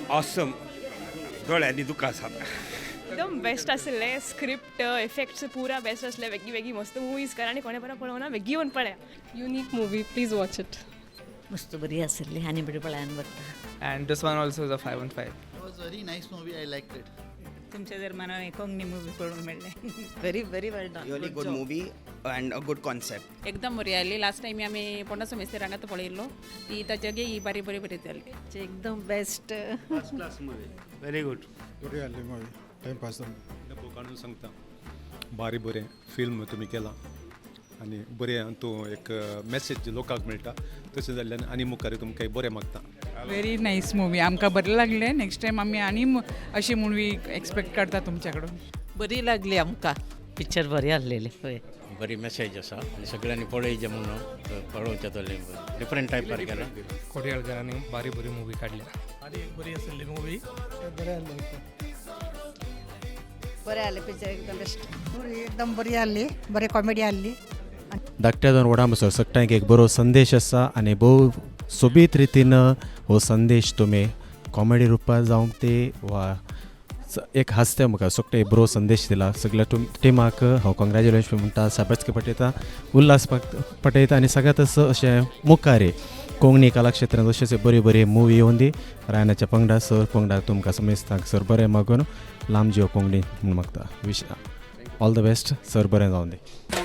Awesome दोळ्यांनी दुकां साता एकदम बेस्ट आसलें स्क्रिप्ट इफेक्ट्स पुरा बेस्ट आसले वेगळी वेगळी मस्त मुवीज करा आनी कोणे बरं पळोवना वेगळी येवन पळया unique movie please watch it मस्त बरी आसली आनी बरी पळयान बरता And this one also is a 5 on 5. It was very nice movie. I liked it. तुमच्या जर्माना कोंकणी मूवी पळोवंक मेळ्ळें very very well done Really good movie and a good concept. एकदम बरी आसली लास्ट टायम आमी पन्नास मेस्तेर हांगा पळयल्लो ती ताच्यागे ही बरी बरी बरी जाली एकदम बेस्ट व्हेरी गुड बरी आसली मूवी टायमपास काणून सांगता बारी बरें फिल्म तुमी केलां आनी बरें तूं एक मॅसेज लोकांक मेळटा तशें जाल्ल्यान आनी मुखार तुमकां बरें मागता व्हेरी नाईस मूवी आमकां बरें लागलें नेक्स्ट टायम आमी आनी अशी मूवी एक्सपेक्ट करता तुमच्या कडून बरी लागली आमकां पिक्चर बरी आसलेली पळय बरी मेसेज आसा आनी सगळ्यांनी पळयचें म्हणून पळोवचें तोले डिफरंट टायपार केला कोडयाळकरांनी बारी बरी मूवी काडल्या बरी आसली मूवी. बरें आसलें पिक्चर एकदम बेस्ट एकदम बरी आसली बरी कॉमेडी आसली धाकट्या दोन वडां बसो सगळ्यांक एक बरो संदेश आसा आनी भोव सोबीत रितीन हो संदेश तुमी कॉमेडी रुपांत जावं ते वा एक हास्य म्हाका सगळे बरो संदेश दिला सगळ्या टिमाक हांव कॉंग्रॅच्युलेशन म्हणटा साबासकी पटयता उल्हास पटयता आनी सगळ्यांत अशें मुखार कोंकणी कला क्षेत्रांत अशेंच बरी बरी मुवी येवन दी रायनाच्या पंगडा तुमकां समेस्तांक सर बरें मागून लांब जियो कोंकणी म्हूण मागता wish all the best sir बरें जावन दी